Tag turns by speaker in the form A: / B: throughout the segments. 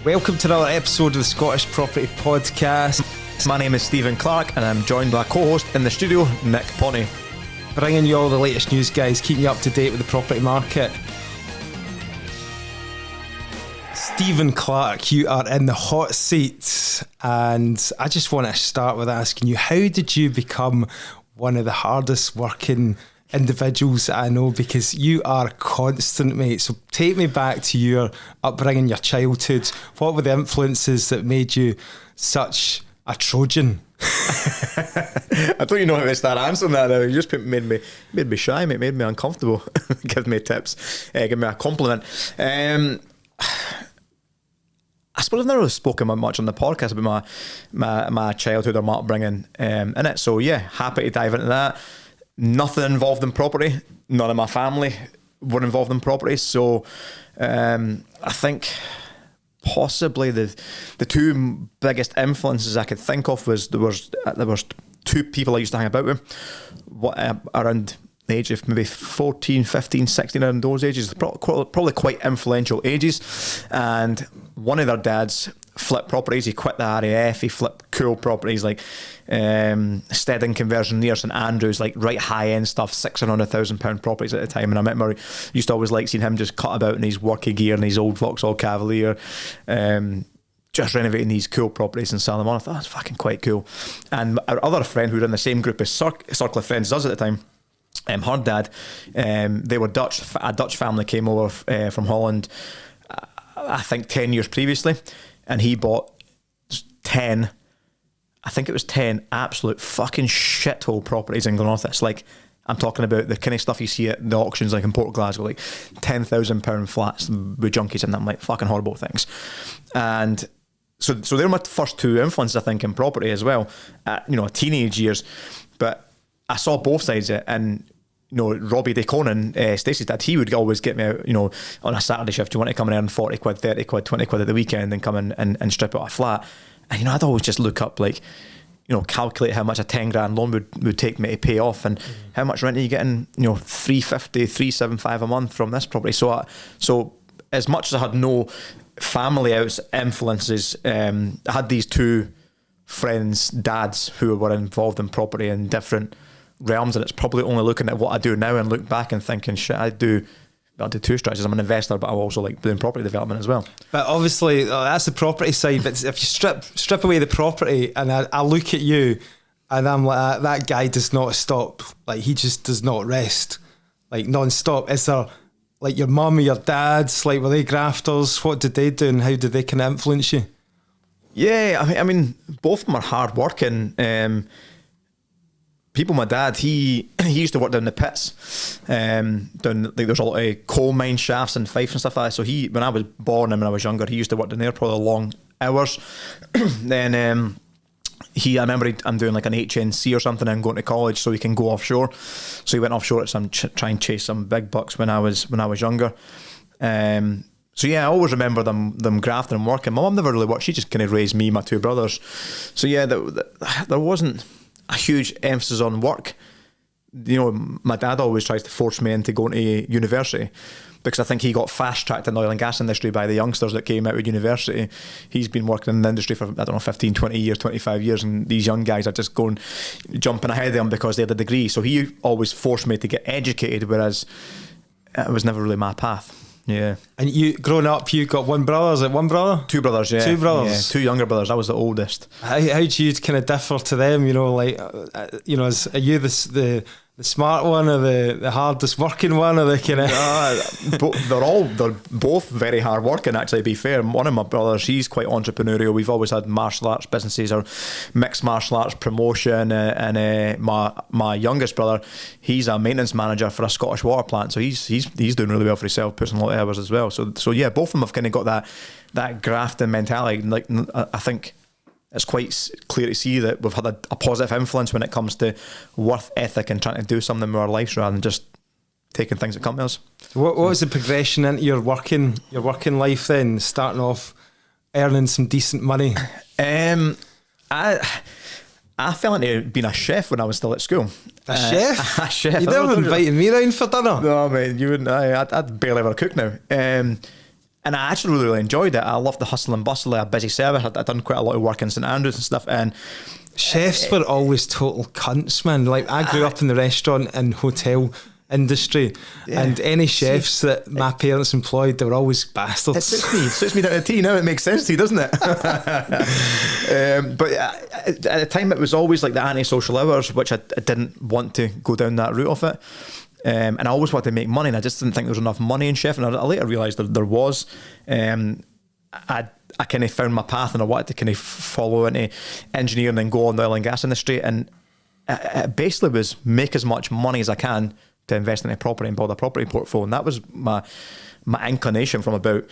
A: Welcome to another episode of the Scottish Property Podcast.
B: My name is Stephen Clark and I'm joined by a co-host in the studio, Nick Ponty.
A: Bringing you all the latest news, guys, keeping you up to date with the property market. Stephen Clark, you are in the hot seat, and I just want to start with asking you, how did you become one of the hardest working individuals I know? Because you are constant, mate. So take me back to your upbringing, your childhood. What were the influences that made you such a Trojan?
B: I don't even know how to start answering that now. You just made me shy, mate. Made me uncomfortable. Give me tips. Give me a compliment. I suppose I've never really spoken much on the podcast about my childhood or my upbringing in it. So yeah, happy to dive into that. Nothing involved in property. None of my family were involved in property. So I think possibly the two biggest influences I could think of was there was two people I used to hang about with around the age of maybe 14, 15, 16, around those ages, probably quite influential ages. And one of their dads flipped properties. He quit the RAF. He flipped cool properties like Stedding conversion near St Andrews, like right high end stuff, £600,000 properties at the time. And I remember used to always like seeing him just cut about in his worky gear and his old Vauxhall Cavalier, just renovating these cool properties and selling them on. I thought that's fucking quite cool. And our other friend who was in the same group as Circle of Friends does at the time, her dad, they were Dutch. A Dutch family came over from Holland, I think 10 years previously, and he bought 10 absolute fucking shithole properties in Glenrothes. Like, I'm talking about the kind of stuff you see at the auctions like in Port Glasgow, like £10,000 flats with junkies in them, like fucking horrible things. And so they're my first two influences, I think, in property as well, at, teenage years. But I saw both sides of it, and Robbie DeConan, Stacey's dad, he would always get me out, on a Saturday shift. Do you want to come and earn 40 quid, 30 quid, 20 quid at the weekend and come in and strip out a flat? And, I'd always just look up, like, calculate how much a 10 grand loan would take me to pay off, and how much rent are you getting, 350, 375 a month from this property. So as much as I had no family influences, I had these two friends, dads, who were involved in property in different realms, and it's probably only looking at what I do now and look back and thinking, shit, I do two strategies. I'm an investor, but I also like doing property development as well. But
A: obviously that's the property side. But if you strip away the property, and I look at you and I'm like, that guy does not stop. Like, he just does not rest, like non-stop. Is there, like, your mum or your dad's, like, were they grafters? What did they do and how did they kind of influence you?
B: Yeah, I mean both of them are hard working people. My dad, he used to work down the pits, down, like, there's a lot of coal mine shafts and Fife and stuff like that. So when I was born and when I was younger, he used to work down there, probably long hours. Then I remember I'm doing like an HNC or something and going to college so he can go offshore. So he went offshore to try and chase some big bucks when I was younger. So yeah, I always remember them grafting and working. My mum never really worked. She just kind of raised me, my two brothers. So yeah, there wasn't a huge emphasis on work. My dad always tries to force me into going to university, because I think he got fast-tracked in the oil and gas industry by the youngsters that came out of university. He's been working in the industry for, 15, 20 years, 25 years, and these young guys are just jumping ahead of him because they had a degree. So he always forced me to get educated, whereas it was never really my path. Yeah. And you, growing up, you got one brother? Is it one brother? Two brothers, yeah. Two brothers? Yeah, two younger brothers. I was the oldest. How do you kind of differ to them? Are you the smart one, or the hardest working one, or the kind of... They're both very hard working, actually, to be fair. One of my brothers, he's quite entrepreneurial. We've always had martial arts businesses or mixed martial arts promotion, and my youngest brother, he's a maintenance manager for a Scottish water plant, so he's doing really well for himself, puts in a lot of hours as well. So yeah, both of them have kind of got that grafting mentality. Like, I think it's quite clear to see that we've had a positive influence when it comes to worth ethic and trying to do something with our lives rather than just taking things that come to us. What was the progression into your working life then, starting off earning some decent money? I fell into being a chef when I was still at school.
A: A chef?
B: A chef.
A: You never invited me round for dinner.
B: No, mate, you wouldn't. I'd barely ever cook now. And I actually really enjoyed it. I loved the hustle and bustle of a busy service. I'd done quite a lot of work in St Andrews and stuff. And
A: chefs were always total cunts, man. Like, I grew up in the restaurant and hotel industry, and any chefs that my parents employed, they were always bastards.
B: It suits me down to the T. Now it makes sense to you, doesn't it? But at the time, it was always like the antisocial hours, which I didn't want to go down that route of it. And I always wanted to make money, and I just didn't think there was enough money in chef. And I later realised that there was. I kind of found my path, and I wanted to kind of follow into engineering and go on the oil and gas industry. And it basically was make as much money as I can to invest in a property and build a property portfolio. And that was my inclination from about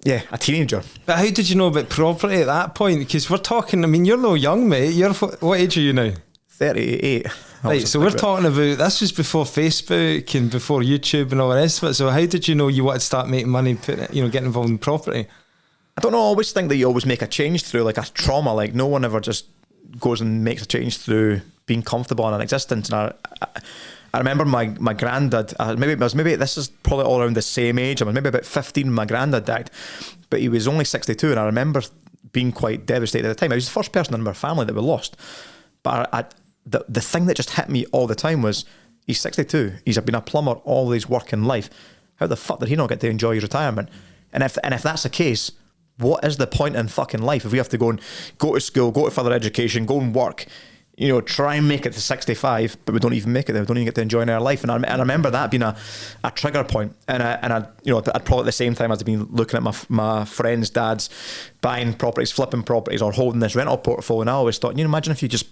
B: a teenager.
A: But how did you know about property at that point? Because we're talking, I mean, you're no young, mate. What age are you now?
B: 38.
A: Right, so we're talking about, this was before Facebook and before YouTube and all the rest of it. So how did you know you wanted to start making money, getting involved in property?
B: I don't know, I always think that you always make a change through like a trauma. Like, no one ever just goes and makes a change through being comfortable in an existence. And I remember my granddad, maybe this is probably all around the same age. I was maybe about 15 when my granddad died, but he was only 62, and I remember being quite devastated at the time. I was the first person in my family that we lost. But the thing that just hit me all the time was, he's 62, he's been a plumber all his working life. How the fuck did he not get to enjoy his retirement? And if that's the case, what is the point in fucking life if we have to go to school, go to further education, go and work, try and make it to 65, but we don't even make it there. We don't even get to enjoy our life. And I remember that being a trigger point. And I'd probably at the same time as I'd been looking at my friends' dads buying properties, flipping properties, or holding this rental portfolio. And I always thought, imagine if you just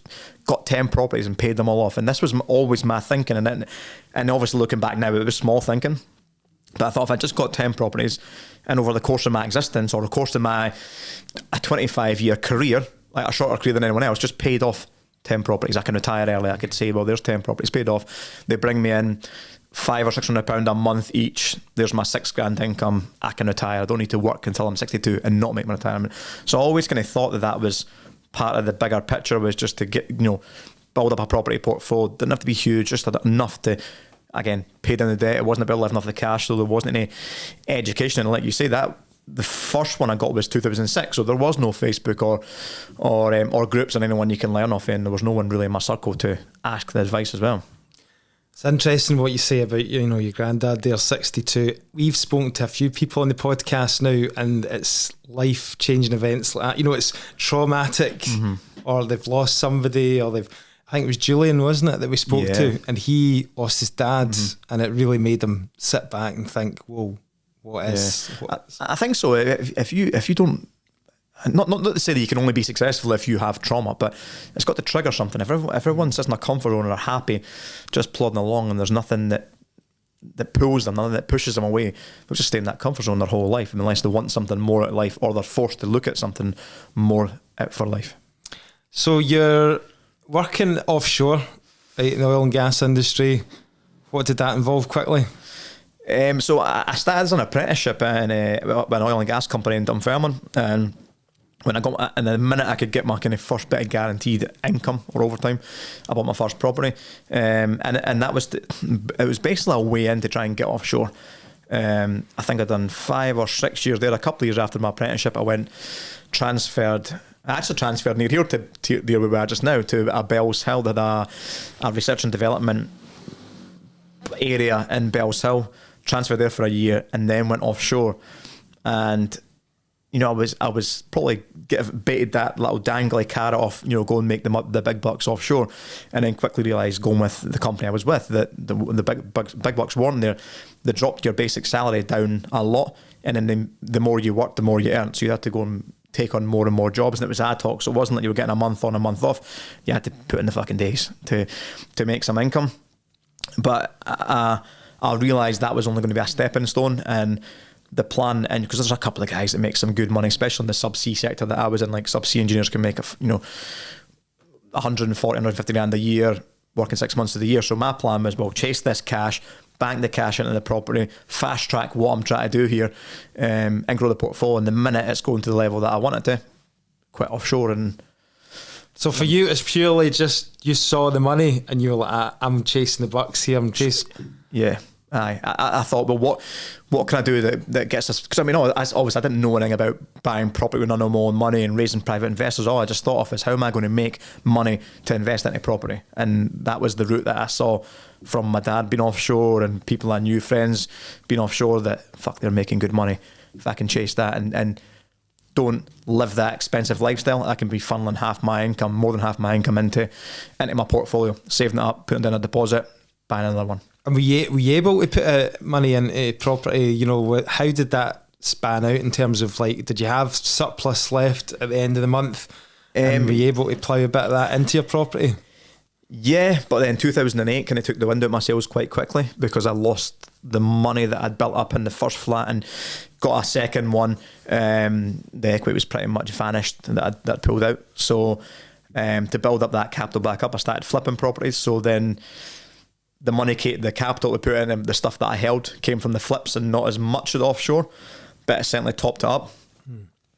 B: got 10 properties and paid them all off. And this was always my thinking. And obviously looking back now, it was small thinking. But I thought if I just got 10 properties, and over the course of my existence, or the course of my 25-year career, like a shorter career than anyone else, just paid off 10 properties, I can retire early. I could say, well, there's 10 properties paid off. They bring me in £500 or £600 a month each. There's my £6,000 income. I can retire. I don't need to work until I'm 62 and not make my retirement. So I always kind of thought that was part of the bigger picture, was just to get, build up a property portfolio. Didn't have to be huge, just enough to, again, pay down the debt. It wasn't about living off the cash, so there wasn't any education. And like you say, that the first one I got was 2006, so there was no Facebook or groups or anyone you can learn off, and there was no one really in my circle to ask the advice as well.
A: It's interesting what you say about your granddad there, 62. We've spoken to a few people on the podcast now, and it's life-changing events like that. It's traumatic, or they've lost somebody, or I think it was Julian, wasn't it, that we spoke to, and he lost his dad, and it really made him sit back and think, whoa, what is?
B: I think so. If you don't, not to say that you can only be successful if you have trauma, but it's got to trigger something. If everyone sits in a comfort zone and are happy, just plodding along, and there's nothing that pulls them, nothing that pushes them away, they'll just stay in that comfort zone their whole life, unless they want something more out of life, or they're forced to look at something more out for life.
A: So you're working offshore, right, in the oil and gas industry. What did that involve quickly?
B: So I started as an apprenticeship in an oil and gas company in Dunfermline, and when I got, and the minute I could get my kind of first bit of guaranteed income or overtime, I bought my first property, and that was it was basically a way in to try and get offshore. I think I'd done 5 or 6 years there. A couple of years after my apprenticeship, I transferred near here to where we are just now, to Bells Hill. Did a research and development area in Bells Hill. Transferred there for a year, and then went offshore. And I was probably baited that little dangly carrot off, go and make the big bucks offshore, and then quickly realised, going with the company I was with, that the big bucks weren't there. They dropped your basic salary down a lot, and then the more you worked, the more you earned. So you had to go and take on more and more jobs, and it was ad hoc. So it wasn't like you were getting a month on, a month off. You had to put in the fucking days to make some income. But I realised that was only going to be a stepping stone, and the plan, and because there's a couple of guys that make some good money, especially in the subsea sector that I was in, like subsea engineers can make 140, 150 grand a year, working 6 months of the year. So my plan was, well, chase this cash, bank the cash into the property, fast track what I'm trying to do here, and grow the portfolio. And the minute it's going to the level that I wanted to, quit offshore. And
A: so for you, it's purely just you saw the money and you were like, I'm chasing the bucks here. I'm chasing.
B: Yeah. Aye, I thought, well, what can I do that gets us? Because I mean, obviously, I didn't know anything about buying property with none of my own money and raising private investors. All I just thought of is, how am I going to make money to invest into property? And that was the route that I saw from my dad being offshore and people I knew, friends being offshore, that fuck, they're making good money. If I can chase that and don't live that expensive lifestyle, I can be funneling more than half my income into my portfolio, saving it up, putting down a deposit, buying another one.
A: And were you able to put money into property? You know, how did that span out in terms of, like, did you have surplus left at the end of the month? And were you able to plough a bit of that into your property?
B: Yeah, but then 2008 kind of took the wind out of my sails quite quickly, because I lost the money that I'd built up in the first flat and got a second one. The equity was pretty much vanished that I'd pulled out. So to build up that capital back up, I started flipping properties. So then the money, the capital to put in and the stuff that I held came from the flips and not as much of the offshore, but it certainly topped it up.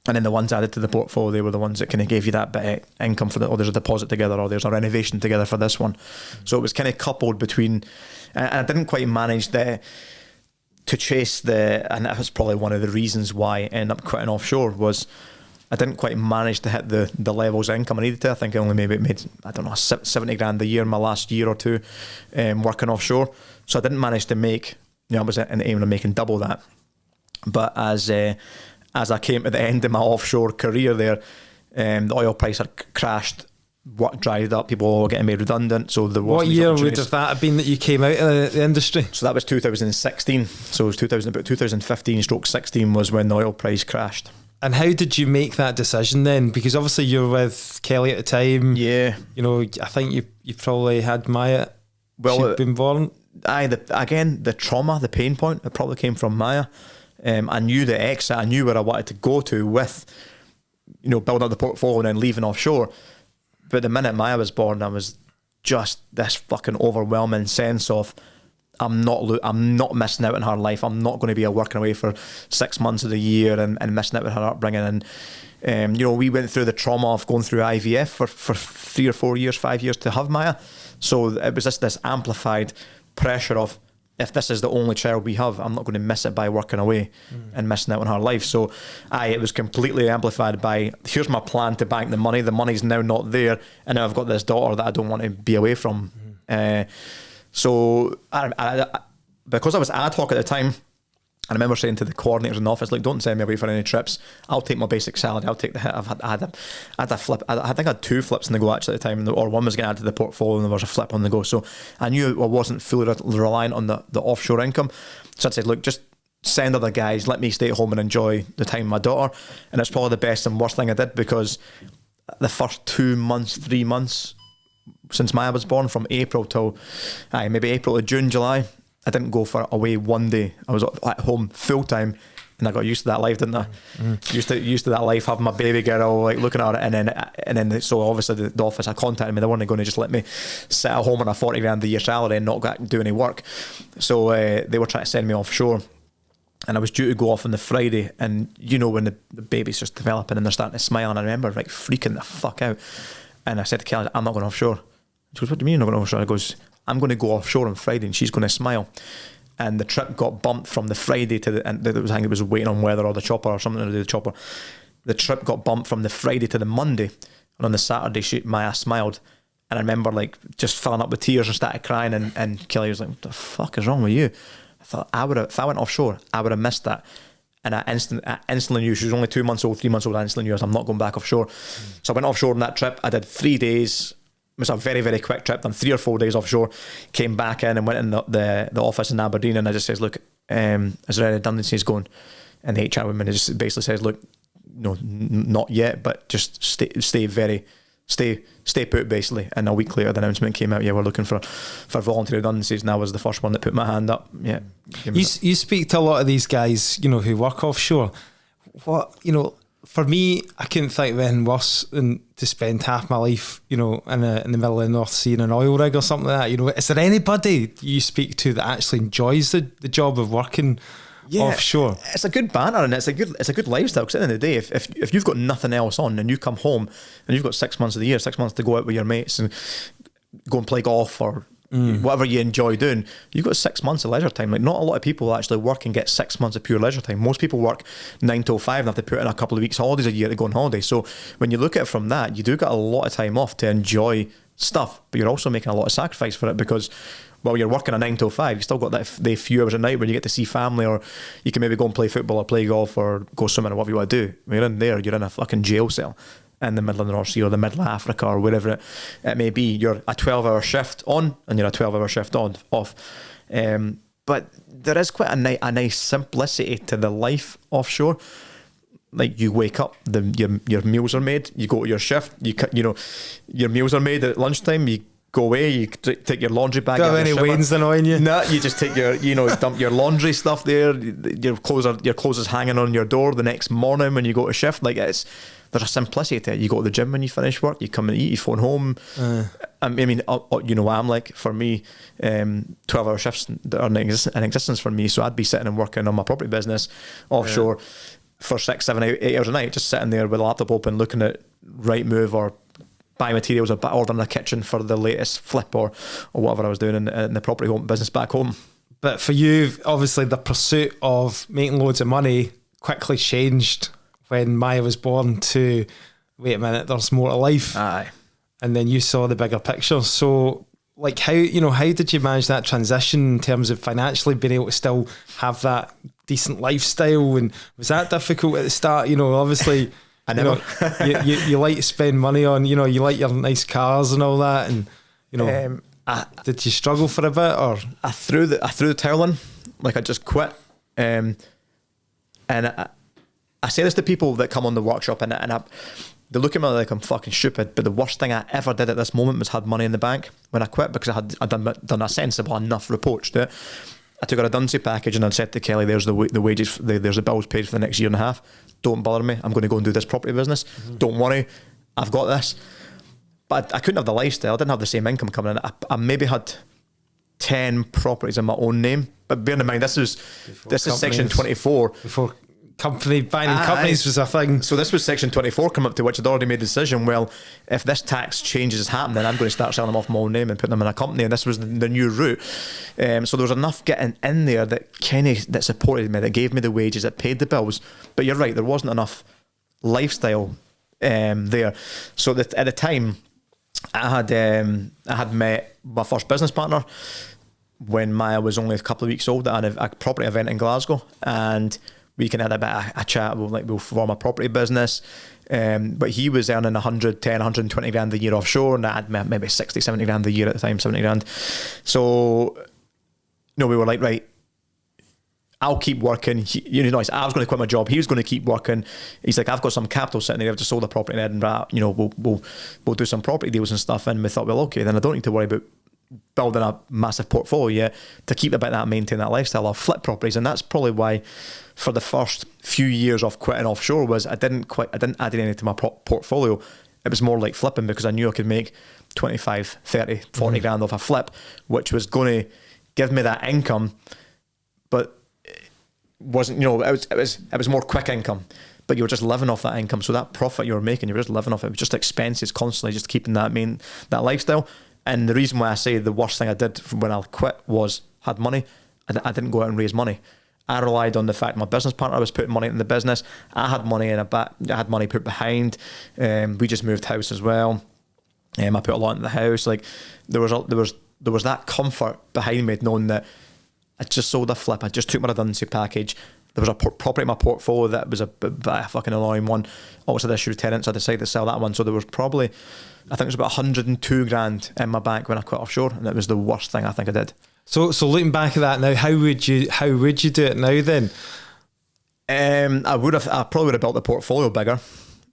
B: And then the ones added to the portfolio, they were the ones that kind of gave you that bit of income for there's a deposit together, or there's a renovation together for this one. So it was kind of coupled between, and I didn't quite manage to chase and that was probably one of the reasons why I ended up quitting offshore, was I didn't quite manage to hit the levels of income I needed to. I think I only maybe made, I don't know, 70 grand a year in my last year or two working offshore. So I didn't manage to make, I was in the aim of making double that. But as I came to the end of my offshore career there, the oil price had crashed, what dried up, people were getting made redundant. So there was.
A: What year would have that have been that you came out of the industry?
B: So that was 2016. So it was about 2015/16 was when the oil price crashed.
A: And how did you make that decision then? Because obviously you were with Kelly at the time.
B: Yeah.
A: You know, I think you probably had Maya.
B: Well,
A: she'd been born.
B: The trauma, the pain point, it probably came from Maya. I knew the exit. I knew where I wanted to go to with, building up the portfolio and then leaving offshore. But the minute Maya was born, I was just this fucking overwhelming sense of, I'm not missing out on her life. I'm not going to be working away for 6 months of the year and missing out on her upbringing. And we went through the trauma of going through IVF for 3 or 4 years, 5 years to have Maya. So it was just this amplified pressure of, if this is the only child we have, I'm not going to miss it by working away and missing out on her life. So it was completely amplified by, here's my plan to bank the money. The money's now not there, and now I've got this daughter that I don't want to be away from. So I because I was ad hoc at the time, I remember saying to the coordinators in the office, like, don't send me away for any trips. I'll take my basic salary. I'll take the hit. I had a flip. I think I had 2 flips in the go actually at the time, or one was getting added to the portfolio and there was a flip on the go. So I knew I wasn't fully reliant on the offshore income. So I said, look, just send other guys. Let me stay at home and enjoy the time with my daughter. And it's probably the best and worst thing I did, because the first 2 months, 3 months since Maya was born, from April till maybe April to June, July, I didn't go for away one day. I was at home full time, and I got used to that life, didn't I? Used to that life, having my baby girl, like looking at her, and then so obviously the office, I contacted me. They weren't going to just let me sit at home on a 40 grand a year salary and not do any work. So they were trying to send me offshore, and I was due to go off on the Friday. And when the baby's just developing and they're starting to smile, and I remember like freaking the fuck out. And I said to Kelly, I'm not going offshore. She goes, what do you mean you're not going offshore? I goes, I'm going to go offshore on Friday, and she's going to smile. And the trip got bumped from the Friday to and I think it was waiting on weather or the chopper or something to do with the chopper. The trip got bumped from the Friday to the Monday, and on the Saturday Maya smiled, and I remember like just filling up with tears and started crying, and Kelly was like, what the fuck is wrong with you? I thought, if I went offshore, I would have missed that. And I instantly knew, she was only 2 months old, 3 months old, I instantly knew I'm not going back offshore. So I went offshore on that trip. I did 3 days. It was a very, very quick trip, done 3 or 4 days offshore, came back in and went in the office in Aberdeen, and I just says, look, is there any redundancies going? And the HR woman just basically says, look, no, not yet, but just stay put, basically. And a week later the announcement came out, we're looking for voluntary redundancies, and I was the first one that put my hand up. You
A: speak to a lot of these guys, who work offshore. What, for me, I couldn't think of anything worse than to spend half my life, in the middle of the North Sea in an oil rig or something like that. Is there anybody you speak to that actually enjoys the job of working offshore?
B: It's a good banner, and it's a good lifestyle. Because at the end of the day, if you've got nothing else on, and you come home and you've got 6 months of the year, 6 months to go out with your mates and go and play golf or whatever you enjoy doing, you've got 6 months of leisure time. Like, not a lot of people actually work and get 6 months of pure leisure time. Most people work 9 till 5 and have to put in a couple of weeks holidays a year to go on holiday. So when you look at it from that, you do get a lot of time off to enjoy stuff, but you're also making a lot of sacrifice for it, because while you're working a 9 till 5, you still got the few hours at night where you get to see family, or you can maybe go and play football or play golf or go swimming or whatever you want to do. When you're in there, you're in a fucking jail cell in the middle of the North Sea or the middle of Africa or wherever it may be. You're a 12-hour shift on and you're a 12-hour shift off. But there is quite a nice simplicity to the life offshore. Like, you wake up, your meals are made, you go to your shift, your meals are made at lunchtime, you go away, you take your laundry bag
A: Got
B: out
A: any
B: of the shower.
A: wains annoying you?
B: No, you just take your, dump your laundry stuff there, your clothes is hanging on your door the next morning when you go to shift. Like, there's a simplicity to it. You go to the gym when you finish work, you come and eat, you phone home. I mean, you know what I'm like. For me, 12-hour shifts are in existence for me, so I'd be sitting and working on my property business offshore for 6, 7, 8 hours a night, just sitting there with a laptop open, looking at Rightmove or buy materials or ordering a kitchen for the latest flip or whatever I was doing in the property home business back home.
A: But for you, obviously, the pursuit of making loads of money quickly changed when Maya was born to, wait a minute, there's more to life.
B: Aye.
A: And then you saw the bigger picture. So, like, how did you manage that transition in terms of financially being able to still have that decent lifestyle? And was that difficult at the start? Obviously,
B: I never.
A: You like to spend money on, you like your nice cars and all that, and did you struggle for a bit, or
B: I threw the towel in, like I just quit, and I say this to people that come on the workshop, and they look at me like I'm fucking stupid. But the worst thing I ever did at this moment was had money in the bank when I quit, because I'd done a sensible enough approach to it. I took a redundancy package and I said to Kelly, there's the wages, there's the bills paid for the next year and a half. Don't bother me. I'm going to go and do this property business. Mm-hmm. Don't worry. I've got this. But I couldn't have the lifestyle. I didn't have the same income coming in. I maybe had 10 properties in my own name. But bear in mind, this is Section 24.
A: Before buying companies was a thing.
B: So this was Section 24 come up to, which I'd already made the decision, well, if this tax changes is happening, I'm going to start selling them off my own name and putting them in a company, and this was the new route. So there was enough getting in there that supported me, that gave me the wages, that paid the bills. But you're right, there wasn't enough lifestyle there. So at the time, I had met my first business partner when Maya was only a couple of weeks old at a property event in Glasgow, and we can have a bit of a chat. We'll form a property business. But he was earning 110, 120 grand a year offshore, and I had maybe 60, 70 grand a year at the time, 70 grand. So, we were like, right, I'll keep working. I was going to quit my job. He was going to keep working. He's like, I've got some capital sitting there. I've just sold a property in Edinburgh. We'll do some property deals and stuff. And we thought, well, okay, then I don't need to worry about building a massive portfolio yet to keep about that, maintain that lifestyle. I'll flip properties, and that's probably why for the first few years of quitting offshore was I didn't add anything to my portfolio. It was more like flipping, because I knew I could make 25, 30, 40 grand off a flip, which was going to give me that income, but it wasn't, it was more quick income, but you were just living off that income. So that profit you were making, you were just living off it. It was just expenses constantly, just keeping that lifestyle. And the reason why I say the worst thing I did when I quit was had money. I didn't go out and raise money. I relied on the fact my business partner was putting money in the business. I had money I had money put behind. We just moved house as well. I put a lot into the house. Like there was that comfort behind me, knowing that I just sold a flip. I just took my redundancy package. There was a property in my portfolio that was a fucking annoying one. Also, the issue of tenants, I decided to sell that one. So there was probably, I think it was about 102 grand in my bank when I quit offshore, and it was the worst thing I think I did. So
A: looking back at that now, how would you do it now then?
B: I probably would have built the portfolio bigger,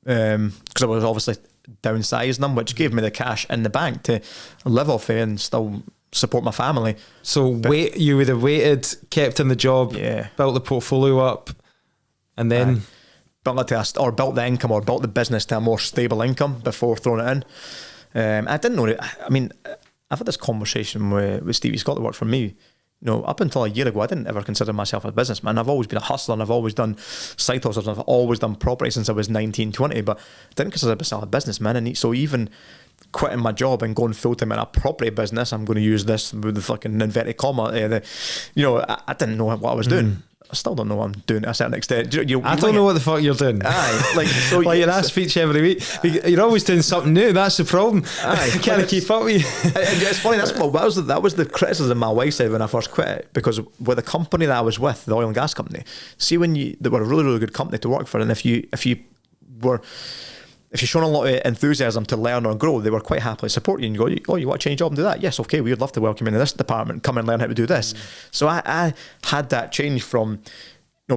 B: because I was obviously downsizing them, which gave me the cash in the bank to live off it and still support my family.
A: So you would have waited, kept in the job, built the portfolio up, and then
B: built the income, or built the business to a more stable income before throwing it in. I didn't know it. I mean, I've had this conversation with Stevie Scott that worked for me. Up until a year ago, I didn't ever consider myself a businessman. I've always been a hustler, and I've always done side hustles. I've always done property since I was 19, 20, but I didn't consider myself a businessman. And so even quitting my job and going full time in a property business. I'm going to use this with the fucking inverted comma. I didn't know what I was doing. I still don't know what I'm doing to a certain extent.
A: I don't know what the fuck you're doing.
B: Aye, like so.
A: Well, you're at speech every week. You're always doing something new. That's the problem.
B: Aye,
A: you can't keep up with you.
B: It's funny. That was the criticism my wife said when I first quit it, because with the company that I was with, the oil and gas company. See, they were a really, really good company to work for, and if you're showing a lot of enthusiasm to learn or grow, they were quite happily support you and you go, you want to change job and do that? Yes, okay, we would love to welcome you into this department, come and learn how to do this. So I had that change from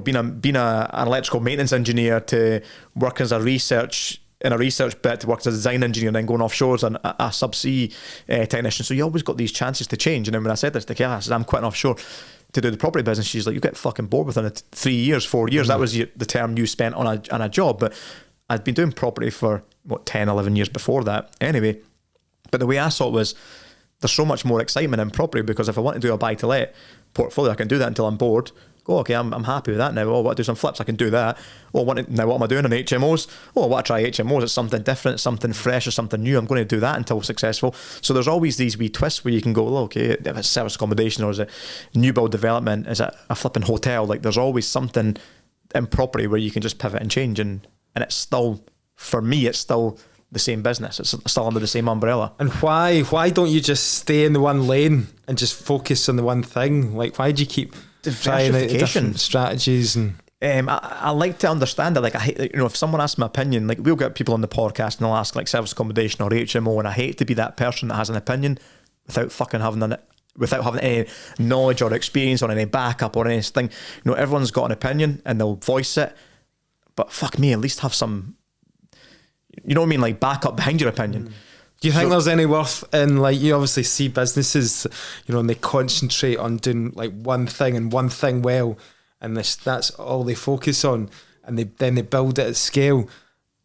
B: being an electrical maintenance engineer to working as a research bit, to work as a design engineer, and then going offshore as a subsea technician. So you always got these chances to change. And then when I said this to Kayla, I said, I'm quitting offshore to do the property business. She's like, you get fucking bored within 3 years, 4 years. That was the term you spent on a job. But I'd been doing property for 10, 11 years before that anyway. But the way I saw it was, there's so much more excitement in property, because if I want to do a buy-to-let portfolio, I can do that until I'm bored. Go, okay, I'm happy with that now. Oh, I want to do some flips, I can do that. Oh, now what am I doing on HMOs? Oh, I want to try HMOs. It's something different, something fresh, or something new. I'm going to do that until successful. So there's always these wee twists where you can go, well, okay, if it's service accommodation, or is it new build development, is it a flipping hotel? Like, there's always something in property where you can just pivot and change, and it's still, for me, it's still the same business. It's still under the same umbrella.
A: And why don't you just stay in the one lane and just focus on the one thing? Like, why do you keep trying out different strategies? And
B: I like to understand it. Like, I hate, if someone asks my opinion, like, we'll get people on the podcast and they'll ask like service accommodation or HMO, and I hate to be that person that has an opinion without fucking having done it, without having any knowledge or experience or any backup or anything. Everyone's got an opinion and they'll voice it, but fuck me, at least have some, like, backup behind your opinion.
A: Do you think there's any worth in, like, you obviously see businesses, and they concentrate on doing like one thing and one thing well, and that's all they focus on, and then they build it at scale.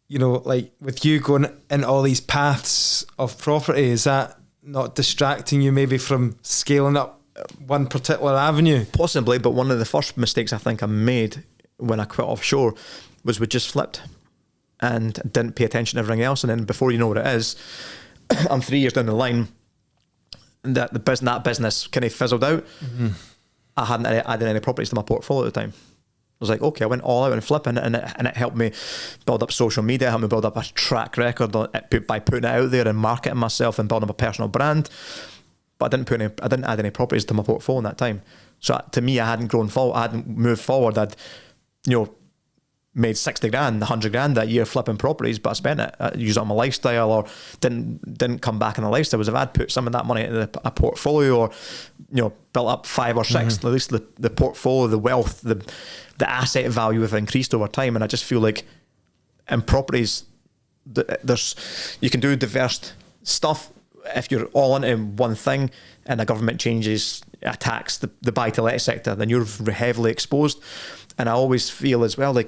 A: Like with you going in all these paths of property, is that not distracting you maybe from scaling up one particular avenue?
B: Possibly, but one of the first mistakes I think I made when I quit offshore was we just flipped and didn't pay attention to everything else, and then before you know what it is, I'm 3 years down the line, that business kind of fizzled out. Mm-hmm. I hadn't added any properties to my portfolio at the time. I was like, okay, I went all out and flipping, and it helped me build up social media, helped me build up a track record by putting it out there and marketing myself and building up a personal brand. But I didn't add any properties to my portfolio in that time. So to me, I hadn't grown forward, I hadn't moved forward. I'd made 60 grand, 100 grand that year flipping properties, but I spent it, I used it on my lifestyle, or didn't come back in the lifestyle. Was if I'd put some of that money into a portfolio, or built up 5 or 6, at least the portfolio, the wealth, the asset value have increased over time. And I just feel like in properties, you can do diverse stuff. If you're all into one thing and the government attacks the buy-to-let sector, then you're heavily exposed. And I always feel as well, like,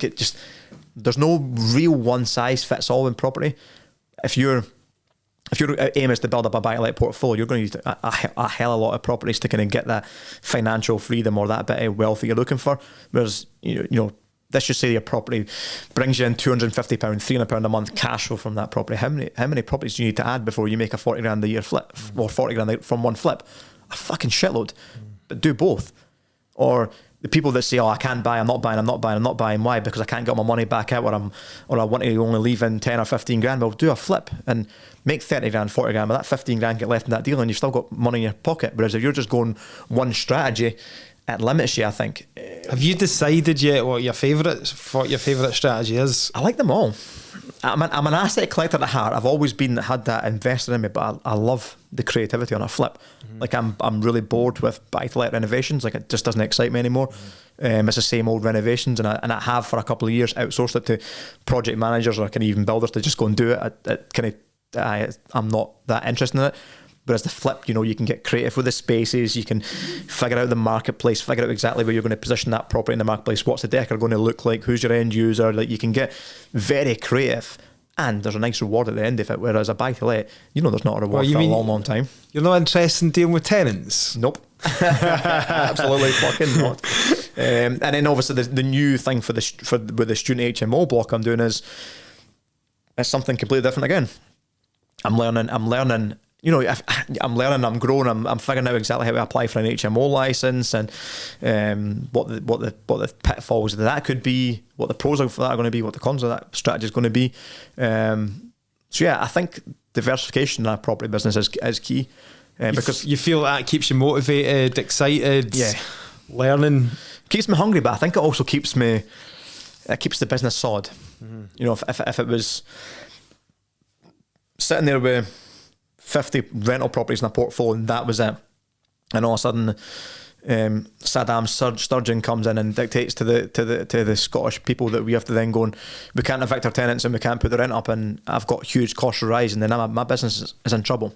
B: there's no real one size fits all in property. If your aim is to build up a buy-to-let portfolio, you're going to use a hell of a lot of properties to kind of get that financial freedom or that bit of wealth that you're looking for. Whereas, let's just say your property brings you in £250, £300 a month cash flow from that property. How many properties do you need to add before you make a 40 grand a year flip, or 40 grand from one flip? A fucking shitload. But do both. Or the people that say, oh, I can't buy, I'm not buying. Why? Because I can't get my money back out, or I want to only leave in 10 or 15 grand. Well, do a flip and make 30 grand, 40 grand, but that 15 grand get left in that deal and you've still got money in your pocket. Whereas if you're just going one strategy, it limits you, I think.
A: Have you decided yet what your favourite strategy is?
B: I like them all. I'm an asset collector at heart. I've always had that invested in me, but I love the creativity on a flip. Mm-hmm. Like, I'm really bored with buy-to-let renovations. Like, it just doesn't excite me anymore. Mm-hmm. It's the same old renovations, and I have for a couple of years outsourced it to project managers or kind of even builders to just go and do it. I'm not that interested in it. Whereas the flip, you can get creative with the spaces, you can figure out the marketplace, figure out exactly where you're going to position that property in the marketplace, what's the decor going to look like, who's your end user. Like, you can get very creative, and there's a nice reward at the end of it. Whereas a buy-to-let, there's not a reward for a long, long time.
A: You're not interested in dealing with tenants?
B: Nope. Absolutely fucking not. And then obviously the new thing with the student HMO block I'm doing is something completely different again. I'm learning. You know, I'm learning, I'm growing, I'm figuring out exactly how to apply for an HMO license, and what the pitfalls of that could be, what the pros of that are going to be, what the cons of that strategy is going to be. So yeah, I think diversification in our property business is key, because
A: you feel that keeps you motivated, excited,
B: yeah,
A: learning.
B: Keeps me hungry, but I think it also keeps the business solid. Mm-hmm. You know, if it was sitting there with 50 rental properties in a portfolio and that was it, and all of a sudden Saddam Sturgeon comes in and dictates to the Scottish people that we have to then go and we can't evict our tenants and we can't put the rent up, and I've got huge costs rising, and then my business is in trouble.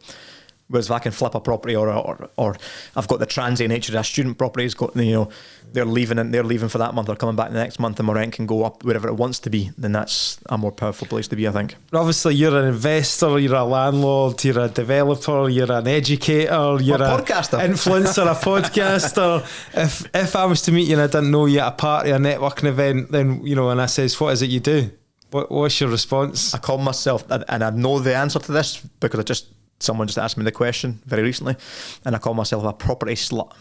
B: Whereas if I can flip a property, or I've got the transient nature of a student properties, you know, they're leaving for that month, they're coming back the next month, and my rent can go up wherever it wants to be, then that's a more powerful place to be, I think.
A: Obviously, you're an investor, you're a landlord, you're a developer, you're an educator, you're a
B: podcaster,
A: influencer, a podcaster. If I was to meet you and I didn't know you at a party, a networking event, then, you know, and I says, what is it you do? What's your response?
B: I call myself, and I know the answer to this because someone just asked me the question very recently, and I call myself a property slut.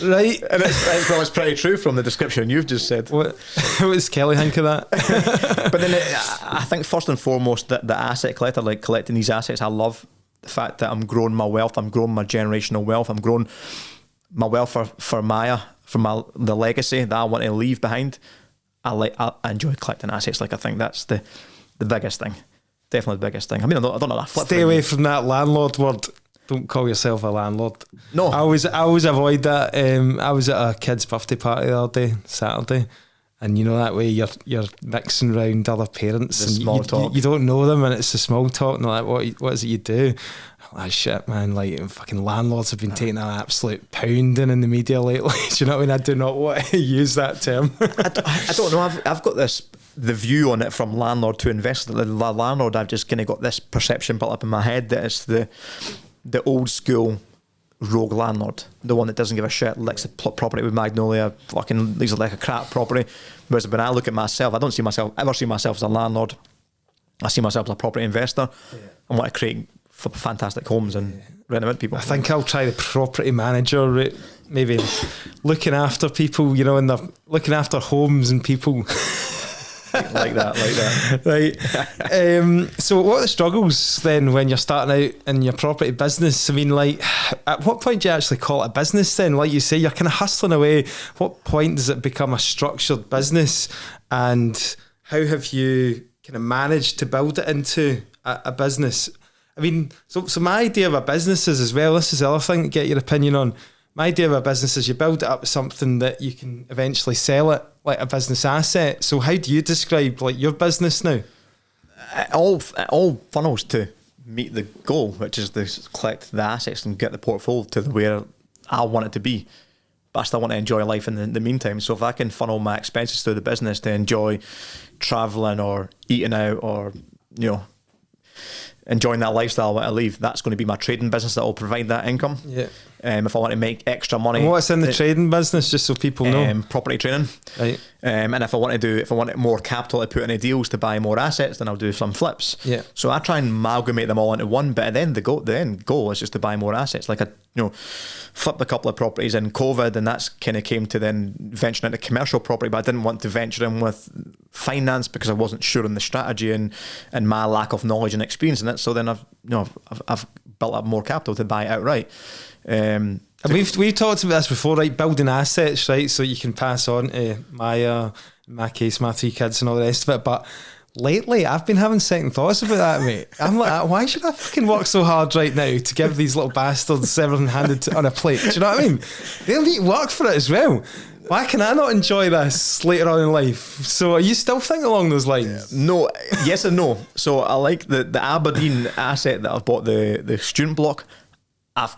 A: Right.
B: And it's pretty true from the description you've just said.
A: What does Kelly think of that?
B: But then I think first and foremost that the asset collector, like collecting these assets, I love the fact that I'm growing my wealth, I'm growing my generational wealth, I'm growing my wealth for Maya, for the legacy that I want to leave behind. I enjoy collecting assets. Like, I think that's the biggest thing, definitely the biggest thing. I mean, I don't know that.
A: Stay away from that landlord word. Don't call yourself a landlord.
B: No,
A: I always avoid that. I was at a kid's birthday party the other day, Saturday, and you know that way you're mixing around other parents,
B: the
A: and
B: small talk.
A: You don't know them, and it's the small talk, and they're like, what is it you do? Oh shit, man! Like, fucking landlords have been taking an absolute pounding in the media lately. Do you know what I mean? I do not want to use that term.
B: I don't know. I've got the view on it from landlord to investor. The landlord, I've just kind of got this perception built up in my head that it's the old school rogue landlord, the one that doesn't give a shit, licks a property with Magnolia, fucking leaves it like a crap property. Whereas when I look at myself, I don't ever see myself as a landlord. I see myself as a property investor. Yeah. I want to create fantastic homes and rent them out to people.
A: I think I'll try the property manager route, maybe looking after people, you know, and they're looking after homes and people.
B: like that.
A: Right. So what are the struggles then when you're starting out in your property business? I mean, like, at what point do you actually call it a business then? Like you say, you're kind of hustling away. What point does it become a structured business? And how have you kind of managed to build it into a business? I mean, so my idea of a business is, as well, this is the other thing to get your opinion on. My idea of a business is you build it up as something that you can eventually sell it, like a business asset. So how do you describe, like, your business now?
B: It all funnels to meet the goal, which is to collect the assets and get the portfolio to where I want it to be. But I still want to enjoy life in the meantime. So if I can funnel my expenses through the business to enjoy traveling or eating out, or, you know, enjoying that lifestyle that I leave, that's going to be my trading business that will provide that income.
A: Yeah.
B: If I want to make extra money.
A: And what's in the trading business, just so people know?
B: Property training.
A: Right.
B: And if I want more capital to put into deals to buy more assets, then I'll do some flips.
A: Yeah.
B: So I try and amalgamate them all into one, but at the end goal is just to buy more assets. Like, flipped a couple of properties in COVID, and that's kind of came to then venturing into commercial property, but I didn't want to venture in with finance because I wasn't sure on the strategy and my lack of knowledge and experience in it. So then I've built up more capital to buy it outright. And
A: we've talked about this before, right? Building assets, right? So you can pass on to Maya, in my case, my 3 kids and all the rest of it. But lately, I've been having second thoughts about that, mate. I'm like, why should I fucking work so hard right now to give these little bastards everything handed on a plate? Do you know what I mean? They'll need to work for it as well. Why can I not enjoy this later on in life? So are you still thinking along those lines?
B: No, yes and no. So I like the Aberdeen asset that I've bought, the student block. I've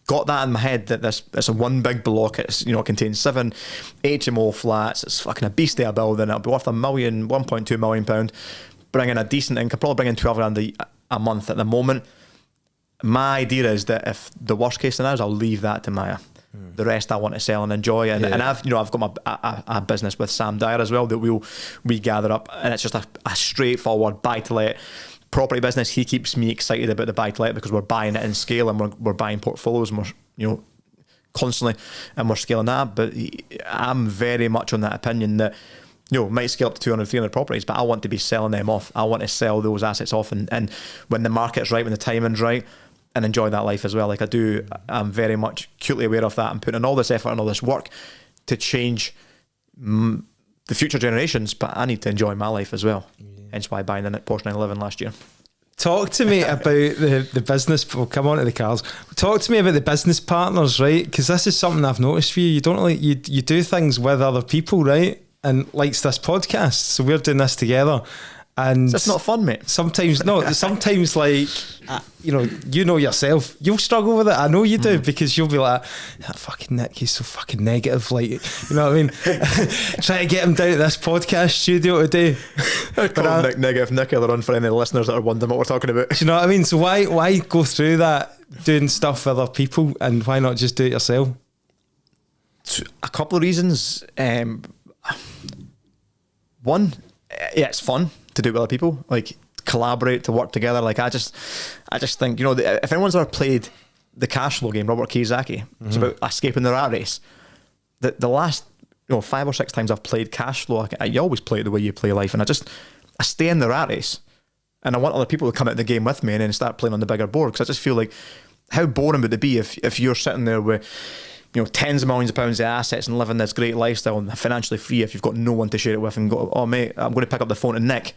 B: got that in my head that it's a one big block. It's, it contains 7 HMO flats. It's fucking a beast of a building. It'll be worth £1.2 million. Bring in a decent income, probably bring in 12 grand a month at the moment. My idea is that if the worst case scenario is, I'll leave that to Maya. The rest I want to sell and enjoy. And I've got a business with Sam Dyer as well that we gather up, and it's just a straightforward buy-to-let property business. He keeps me excited about the buy-to-let because we're buying it in scale, and we're buying portfolios, and we're constantly, and we're scaling that. But I'm very much on that opinion that might scale up to 200, 300 properties, but I want to be selling them off. I want to sell those assets off, and when the market's right, when the timing's right, and enjoy that life as well. Like I do, I'm very much acutely aware of that. I'm putting in all this effort and all this work to change the future generations, but I need to enjoy my life as well. Hence why buying the Porsche 911 last year.
A: Talk to me about the business. We'll come on to the cars. Talk to me about the business partners, right? Because this is something I've noticed for you. You don't really, you do things with other people, right? And likes this podcast. So we're doing this together. And
B: that's not fun, mate.
A: Sometimes like, you know yourself, you'll struggle with it. I know you do, because you'll be like, that fucking Nick, he's so fucking negative. Like, you know what I mean? Try to get him down to this podcast studio today.
B: Nick negative. Nick, I'll run for any listeners that are wondering what we're talking about.
A: Do you know what I mean? So why go through that, doing stuff with other people, and why not just do it yourself?
B: A couple of reasons. One, it's fun to do it with other people, like collaborate, to work together. Like I just think, if anyone's ever played the cash flow game, Robert Kiyosaki, it's about escaping the rat race. The last 5 or 6 times I've played cash flow, you always play it the way you play life, and I stay in the rat race, and I want other people to come out of the game with me and then start playing on the bigger board, because I just feel like, how boring would it be if you're sitting there with tens of millions of pounds of assets and living this great lifestyle and financially free, if you've got no one to share it with, and go, oh mate, I'm going to pick up the phone to Nick.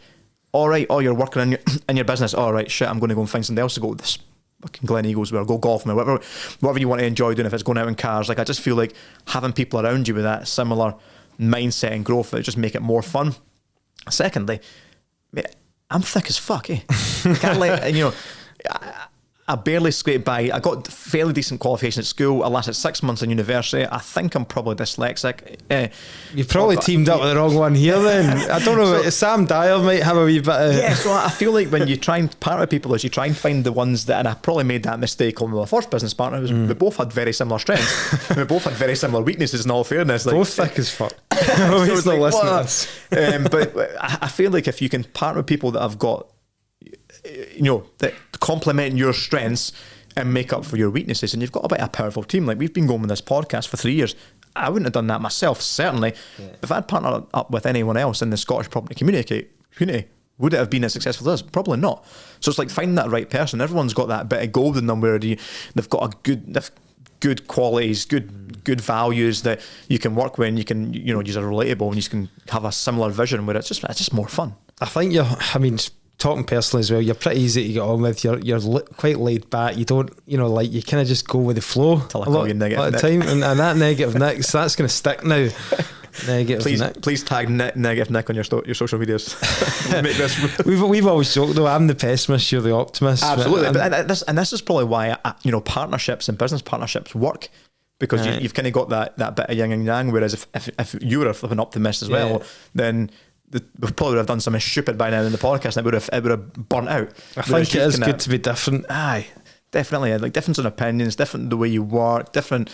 B: All right, you're working in your business. All right, shit, I'm going to go and find something else to go with this fucking Glen Eagles, or go golfing, or whatever you want to enjoy doing. If it's going out in cars, like I just feel like having people around you with that similar mindset and growth, that just make it more fun. Secondly, mate, I'm thick as fuck, eh? I barely scraped by. I got fairly decent qualification at school. I lasted 6 months in university. I think I'm probably dyslexic.
A: You probably teamed up with the wrong one here then. I don't know, Sam Dyer might have a wee bit of...
B: Yeah, so I feel like when you try and partner with people, is you try and find the ones that, and I probably made that mistake on my first business partner, was we both had very similar strengths. We both had very similar weaknesses, in all fairness. Like,
A: both thick as fuck. He's not listening.
B: But I feel like if you can partner with people that have got, that complement your strengths and make up for your weaknesses, and you've got a bit of a powerful team. Like, we've been going with this podcast for 3 years. I wouldn't have done that myself, certainly. If I'd partnered up with anyone else in the Scottish property community, would it have been as successful as us? Probably not. So it's like finding that right person. Everyone's got that bit of gold in them where they've got good qualities, good values that you can work with, and you can, you're relatable, and you can have a similar vision where it's just more fun.
A: I think talking personally as well, you're pretty easy to get on with. You're quite laid back. You don't, like, you kind of just go with the flow.
B: Till I call you negative Nick.
A: Time, and that negative Nick, so that's going to stick now. Negative Nick.
B: Please tag negative Nick on your social medias. Make this.
A: We've always joked though, I'm the pessimist, you're the optimist.
B: Absolutely, but this is probably why partnerships and business partnerships work, because you've kind of got that bit of yin and yang. Whereas if you were a flipping optimist as well, then we probably would have done something stupid by now in the podcast, and it would have burnt out.
A: I think it is good to be different.
B: Aye, definitely. Like, difference in opinions, different the way you work, different.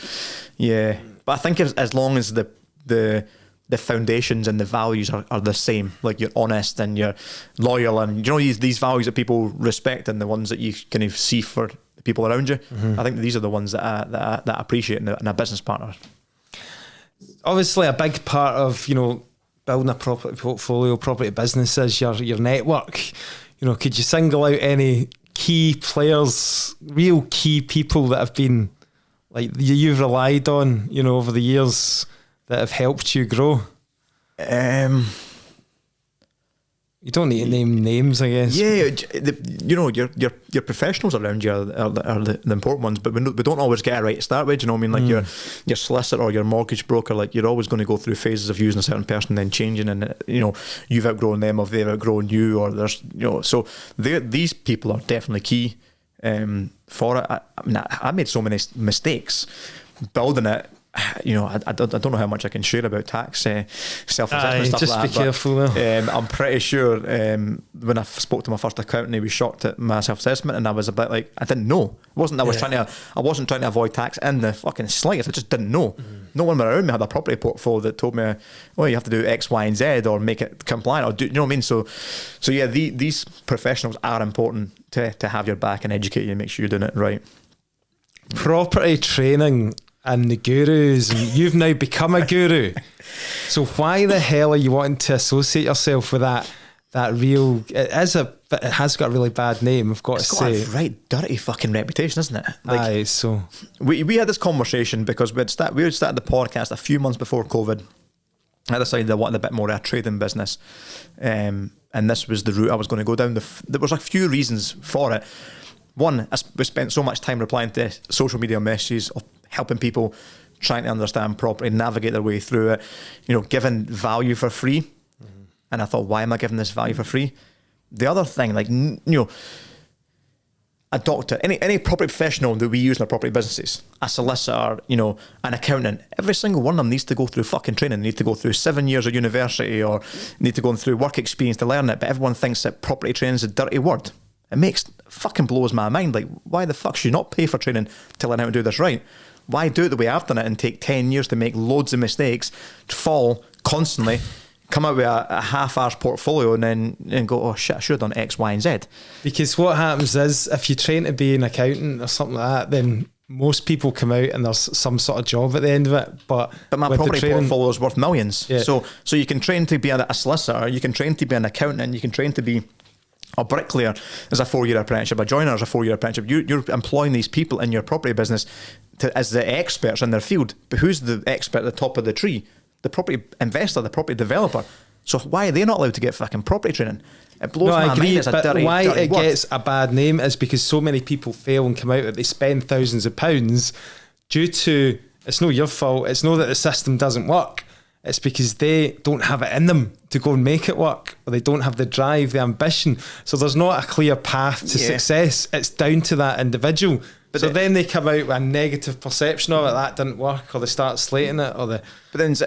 B: Yeah, but I think as long as the foundations and the values are the same, like you're honest and you're loyal, and these values that people respect, and the ones that you kind of see for the people around you. I think these are the ones that I appreciate in a business partner.
A: Obviously, a big part of building a property portfolio, property business, is your network. Could you single out any key players, real key people that have been, like, you've relied on, over the years, that have helped you grow? You don't need to name names, I guess.
B: Yeah, your professionals around you are the important ones, but we don't always get it right to start with. Like your solicitor or your mortgage broker, like, you're always going to go through phases of using a certain person, then changing, and you've outgrown them, or they've outgrown you, or there's so these people are definitely key for it. I made so many mistakes building it I don't know how much I can share about tax self-assessment stuff
A: just
B: like that.
A: Just be careful though.
B: I'm pretty sure when I spoke to my first accountant, he was shocked at my self-assessment, and I was a bit like, I didn't know. It wasn't I wasn't trying to avoid tax in the fucking slightest. I just didn't know. No one around me had a property portfolio that told me, oh, you have to do X, Y, and Z or make it compliant, or do you know what I mean? So yeah, these professionals are important to have your back and educate you and make sure you're doing it right.
A: Property training and the gurus, and you've now become a guru. So why the hell are you wanting to associate yourself with that real? It has got a really bad name, I've got to say.
B: It's got a right dirty fucking reputation, isn't it?
A: Aye, so
B: we had this conversation because we had started the podcast a few months before COVID. I decided I wanted a bit more of a trading business, and this was the route I was going to go down. There was a few reasons for it. One, we spent so much time replying to social media messages of helping people trying to understand property, navigate their way through it, giving value for free. Mm-hmm. And I thought, why am I giving this value for free? The other thing, a doctor, any property professional that we use in our property businesses, a solicitor, an accountant, every single one of them needs to go through fucking training, need to go through 7 years of university or need to go through work experience to learn it. But everyone thinks that property training is a dirty word. It fucking blows my mind. Like, why the fuck should you not pay for training to learn how to do this right? Why do it the way I've done it and take 10 years to make loads of mistakes, fall constantly, come out with a half-arsed portfolio and go, oh shit, I should have done X, Y, and Z.
A: Because what happens is, if you're trying to be an accountant or something like that, then most people come out and there's some sort of job at the end of it. But
B: my property portfolio is worth millions.
A: Yeah.
B: So you can train to be a solicitor, you can train to be an accountant, you can train to be a bricklayer as a 4-year apprenticeship, a joiner as a 4-year apprenticeship. You're employing these people in your property business as the experts in their field. But who's the expert at the top of the tree? The property investor, the property developer. So why are they not allowed to get fucking property training? It blows my mind. It's a dirty,
A: why
B: dirty
A: it
B: word.
A: Gets a bad name is because so many people fail and come out that they spend thousands of pounds due to, it's not your fault, it's not that the system doesn't work. It's because they don't have it in them to go and make it work, or they don't have the drive, the ambition. So there's not a clear path to success. It's down to that individual. But so then they come out with a negative perception of it, that didn't work, or they start slating it, or But
B: then is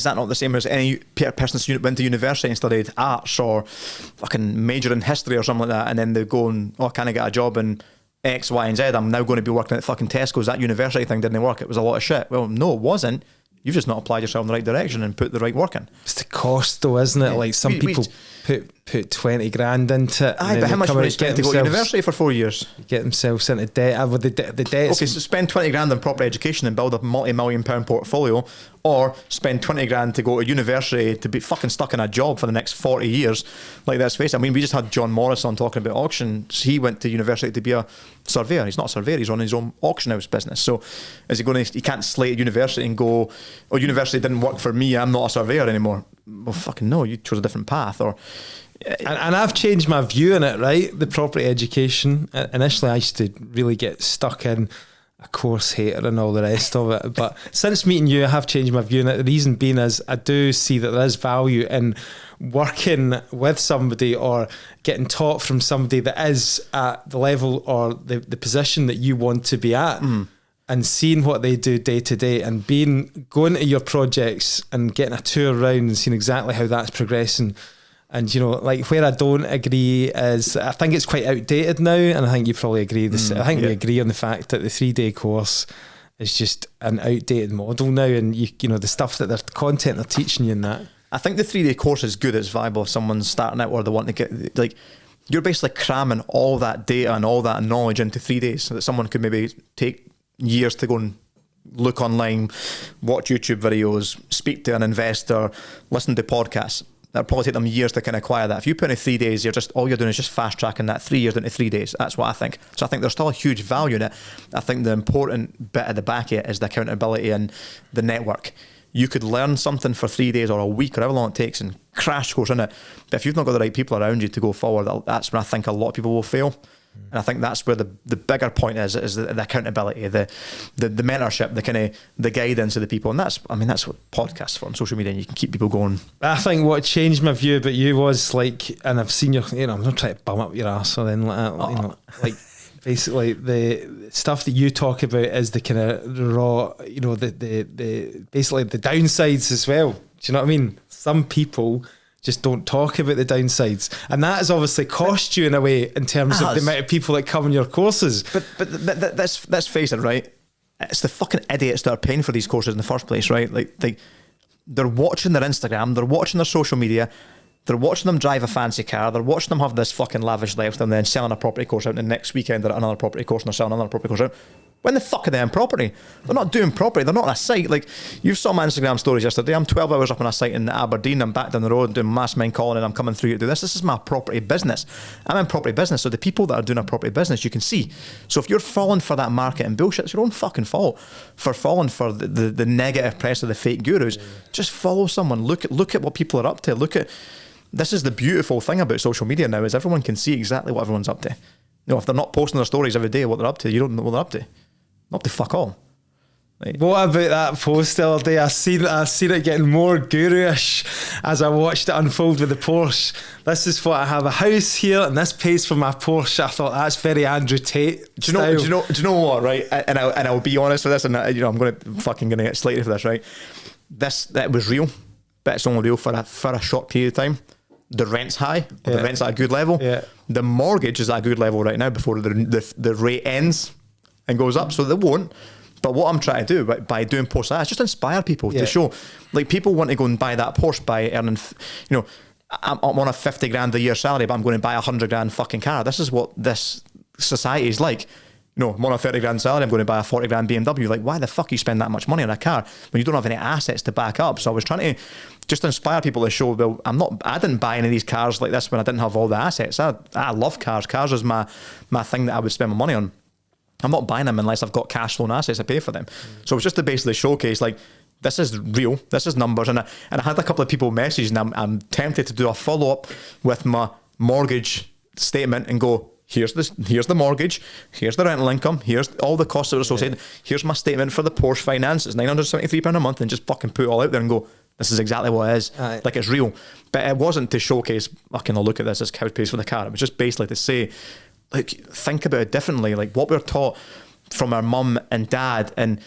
B: that not the same as any person who went to university and studied arts or fucking major in history or something like that, and then they go and, oh, can I get a job in X, Y, and Z? I'm now going to be working at fucking Tesco's. That university thing didn't work. It was a lot of shit. Well, no, it wasn't. You've just not applied yourself in the right direction and put the right work in.
A: It's the cost though, isn't it? Like some people put 20 grand into it.
B: Aye, but how much money spent to go to university for 4 years?
A: Get themselves into debt. With the debt.
B: Okay, so spend 20 grand on property education and build a multi-million pound portfolio, or spend 20 grand to go to university to be fucking stuck in a job for the next 40 years. Like, let's face it. I mean, we just had John Morris on talking about auctions. He went to university to be a surveyor. He's not a surveyor, he's on his own auction house business. So is he going to, he can't slate at university and go, oh, university didn't work for me, I'm not a surveyor anymore. Well, fucking no, you chose a different path. Or
A: and I've changed my view on it, right? The property education. Initially, I used to really get stuck in a course hater and all the rest of it. But since meeting you, I have changed my view on it. The reason being is I do see that there is value in working with somebody or getting taught from somebody that is at the level or the position that you want to be at. And seeing what they do day to day and going to your projects and getting a tour around and seeing exactly how that's progressing. And, you know, like where I don't agree is I think it's quite outdated now, and I think you probably agree. I think we agree on the fact that the 3-day course is just an outdated model now, and you know the stuff that the content they're teaching you in that.
B: I think the 3-day course is good. It's viable if someone's starting out or they want to get, like, you're basically cramming all that data and all that knowledge into 3 days so that someone could maybe take years to go and look online, watch YouTube videos, speak to an investor, listen to podcasts. That'll probably take them years to kind of acquire that. If you put in 3 days, all you're doing is just fast tracking that 3 years into 3 days. That's what I think. So I think there's still a huge value in it. I think the important bit at the back of it is the accountability and the network. You could learn something for 3 days or a week or however long it takes and crash course in it. But if you've not got the right people around you to go forward, that's when I think a lot of people will fail. And I think that's where the bigger point is the accountability, the mentorship, the guidance of the people. And that's what podcasts for on social media, and you can keep people going.
A: I think what changed my view about you was like, and I've seen I'm not trying to bum up your arse or then like that, basically the stuff that you talk about is the kind of raw, you know, the basically the downsides as well. Do you know what I mean? Some people just don't talk about the downsides, and that has obviously cost you in a way in terms of the amount of people that come in your courses.
B: But let's face it, right? It's the fucking idiots that are paying for these courses in the first place, right? Like they're watching their Instagram, they're watching their social media, they're watching them drive a fancy car, they're watching them have this fucking lavish lifestyle, and then selling a property course out, and the next weekend they're at another property course and they're selling another property course out. When the fuck are they in property? They're not doing property. They're not on a site. Like, you saw my Instagram stories yesterday. I'm 12 hours up on a site in Aberdeen. I'm back down the road doing mastermind calling, and I'm coming through to do this. This is my property business. I'm in property business. So the people that are doing a property business, you can see. So if you're falling for that market and bullshit, it's your own fucking fault for falling for the negative press of the fake gurus. Just follow someone. Look at what people are up to. This is the beautiful thing about social media now, is everyone can see exactly what everyone's up to. You know, if they're not posting their stories every day, what they're up to, you don't know what they're up to. Not the fuck all. Right.
A: What about that post the other day? I seen it getting more guru-ish as I watched it unfold with the Porsche. This is what I have, a house here, and this pays for my Porsche. I thought that's very Andrew Tate.
B: Do you know what? Right, and I'll be honest with this, and I'm gonna get slated for this. Right, that was real, but it's only real for a short period of time. The rent's high, or the rent's at a good level. Yeah. The mortgage is at a good level right now before the rate ends and goes up, so they won't. But what I'm trying to do by doing posts like that is just inspire people to show, like, people want to go and buy that Porsche by earning, you know, I'm on a 50 grand a year salary, but I'm going to buy a 100 grand fucking car. This is what this society is like. You know, I'm on a 30 grand salary, I'm going to buy a 40 grand BMW. Like, why the fuck you spend that much money on a car when you don't have any assets to back up? So I was trying to just inspire people to show, well, I didn't buy any of these cars like this when I didn't have all the assets. I love cars. Cars is my thing that I would spend my money on. I'm not buying them unless I've got cash flow and assets to pay for them. So it's just to basically showcase, like, this is real, this is numbers. And I had a couple of people message, and I'm tempted to do a follow-up with my mortgage statement and go, here's the mortgage, here's the rental income, here's all the costs that are associated, here's my statement for the Porsche finance, it's £973 a month, and just fucking put it all out there and go, this is exactly what it is. Like, it's real. But it wasn't to showcase, look at this couch pays for the car. It was just basically to say, like, think about it differently. Like, what we're taught from our mum and dad and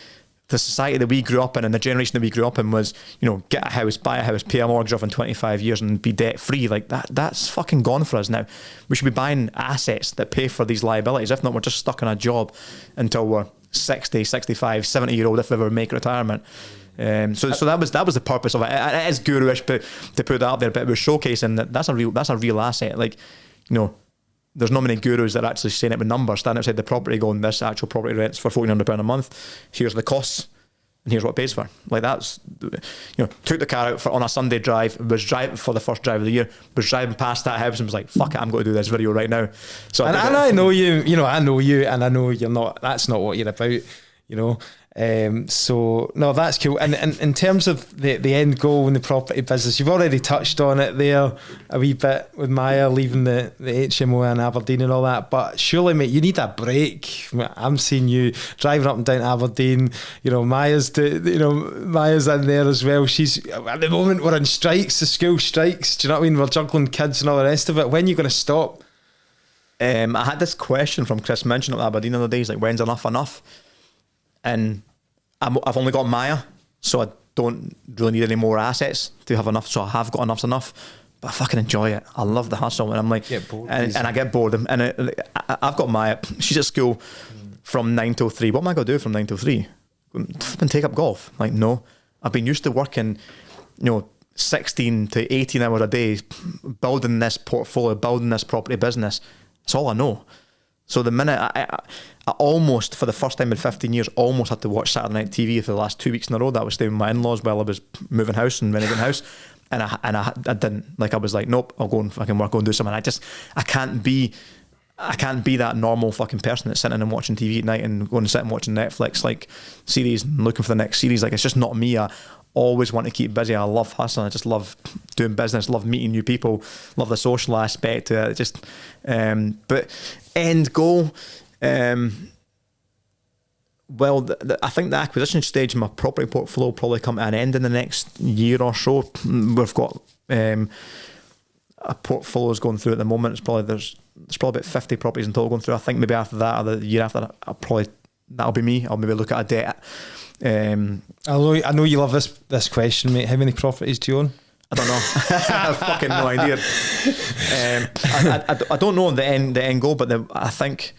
B: the society that we grew up in and the generation that we grew up in was, you know, get a house, buy a house, pay a mortgage off in 25 years and be debt free. Like, that's fucking gone for us now. We should be buying assets that pay for these liabilities. If not, we're just stuck in a job until we're 60, 65, 70 year old if we ever make retirement. So that was the purpose of it. It is guru-ish to put that out there, but it was showcasing that that's a real asset. Like, you know, there's not many gurus that are actually saying it with numbers, standing outside the property going, this actual property rents for £1,400 a month, here's the costs and here's what it pays for. Like, that's, you know, took the car out on a Sunday drive, was driving for the first drive of the year, was driving past that house and was like, fuck it, I'm going to do this video right now. So
A: I know you, and I know you're not, that's not what you're about, you know. So no, that's cool. And in terms of the end goal in the property business, you've already touched on it there a wee bit with Maya leaving the HMO in Aberdeen and all that, but surely, mate, you need a break. I'm seeing you driving up and down Aberdeen, you know, Maya's in there as well. She's, at the moment, we're in strikes, the school strikes, do you know what I mean? We're juggling kids and all the rest of it. When are you going to stop?
B: I had this question from Chris Minchin up at Aberdeen the other day. He's like, when's enough? And I've only got Maya, so I don't really need any more assets to have enough. So I have got enough, but I fucking enjoy it. I love the hustle, and I'm like, and I get bored. And I've got Maya. She's at school from 9 till 3. What am I going to do from 9 till 3? And take up golf? Like, no. I've been used to working, you know, 16 to 18 hours a day, building this portfolio, building this property business. That's all I know. So the minute I almost, for the first time in 15 years, almost had to watch Saturday Night TV for the last 2 weeks in a row. That was staying with my in-laws while I was moving house and renovating house. And I didn't. Like, I was like, nope, I'll go and fucking work, go and do something. I can't be that normal fucking person that's sitting and watching TV at night and going to sit and watching Netflix, like, series and looking for the next series. Like, it's just not me. I always want to keep busy. I love hustling. I just love doing business, love meeting new people, love the social aspect to it. Just, but end goal, well, I think the acquisition stage in my property portfolio will probably come to an end in the next year or so. We've got a portfolio going through at the moment. It's probably, there's there's probably about 50 properties in total going through. I think maybe after that, or the year after, that'll be me. I'll maybe look at a debt.
A: I know you love this question, mate. How many properties do you own?
B: I don't know. I have fucking no idea. I don't know the end goal, but I think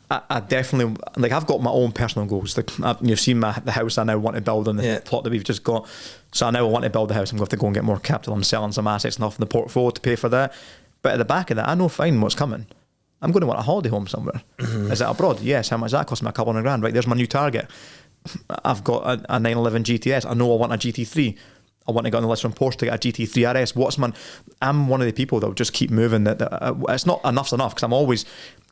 B: I definitely, like, I've got my own personal goals. Like, you've seen the house I now want to build on the plot that we've just got. So I now want to build the house. I'm going to have to go and get more capital. I'm selling some assets and off in the portfolio to pay for that. But at the back of that, I know fine what's coming. I'm going to want a holiday home somewhere. Is it abroad? Yes. How much does that cost me? A couple $100,000. Right, there's my new target. I've got a 911 GTS. I know I want a GT3. I want to get on the list from Porsche to get a GT3 RS. I'm one of the people that will just keep moving. That it's not enough's enough, because I'm always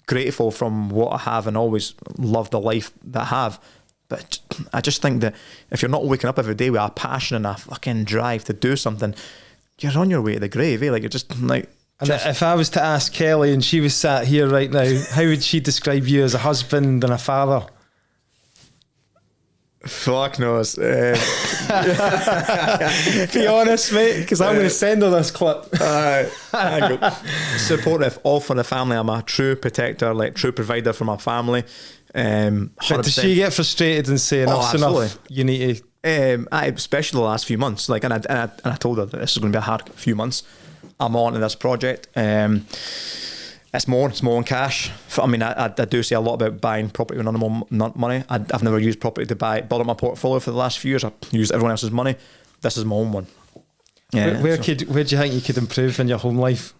B: grateful from what I have and always love the life that I have. But I just think that if you're not waking up every day with a passion and a fucking drive to do something, you're on your way to the grave, eh? Like, you're just like...
A: And if I was to ask Kelly and she was sat here right now, how would she describe you as a husband and a father?
B: Fuck knows.
A: Be honest, mate, because I'm going to send her this clip.
B: Supportive, all for the family. I'm a true protector, like true provider for my family.
A: But does she get frustrated and say enough's enough? You need to.
B: Especially the last few months. Like, and I told her that this is going to be a hard few months. I'm on to this project. It's more in cash. I mean, I do say a lot about buying property with none money. I've never used property to build up my portfolio for the last few years. I've used everyone else's money. This is my own one. Yeah.
A: Where do you think you could improve in your home life?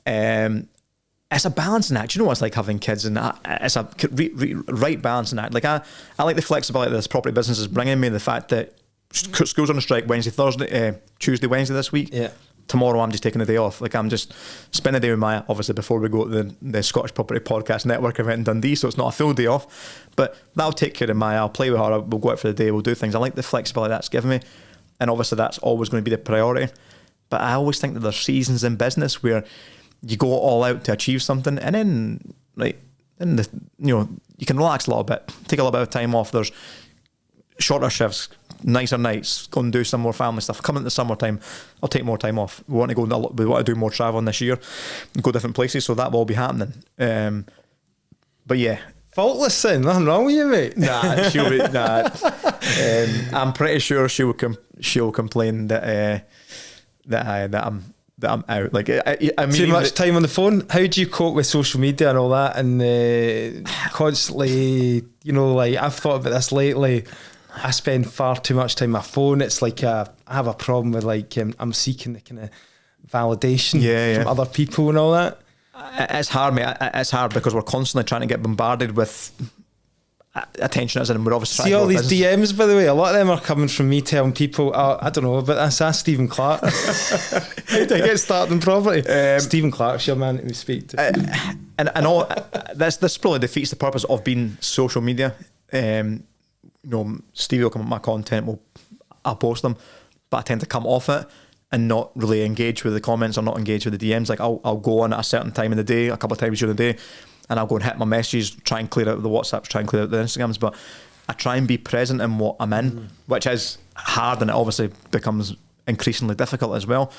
B: It's a balancing act. You know what it's like having kids, and it's a right balancing act. Like, I like the flexibility that this property business is bringing me. The fact that school's on a strike Tuesday, Wednesday this week.
A: Yeah.
B: Tomorrow I'm just taking a day off. Like, I'm just spending a day with Maya, obviously, before we go to the Scottish Property Podcast Network event in Dundee, so it's not a full day off, but that'll take care of Maya. I'll play with her, we'll go out for the day, we'll do things. I like the flexibility that's given me, and obviously that's always going to be the priority. But I always think that there's seasons in business where you go all out to achieve something, and then, like, you can relax a little bit, take a little bit of time off. There's shorter shifts, nicer nights, go and do some more family stuff. Coming into the summertime, I'll take more time off. We want to do more traveling this year, go different places, so that will all be happening. But yeah,
A: faultless then, nothing wrong with you, mate.
B: Nah, she'll be, I'm pretty sure she'll complain that I'm out. Like, I mean,
A: too much time on the phone. How do you cope with social media and all that, and constantly, like, I've thought about this lately. I spend far too much time on my phone. It's like I have a problem with, like, I'm seeking the kind of validation from other people and all that.
B: It's hard, mate. It's hard because we're constantly trying to get bombarded with attention, and we're obviously
A: see all these DMs, by the way. A lot of them are coming from me telling people, I don't know, but that's Stephen Clark. How do I get started in property? Stephen Clark's your man that we speak to.
B: And all this probably defeats the purpose of being social media. Stevie will come up with my content, I'll post them, but I tend to come off it and not really engage with the comments or not engage with the DMs. Like, I'll go on at a certain time in the day, a couple of times during the day, and I'll go and hit my messages, try and clear out the WhatsApps, try and clear out the Instagrams, but I try and be present in what I'm in, which is hard, and it obviously becomes increasingly difficult as well.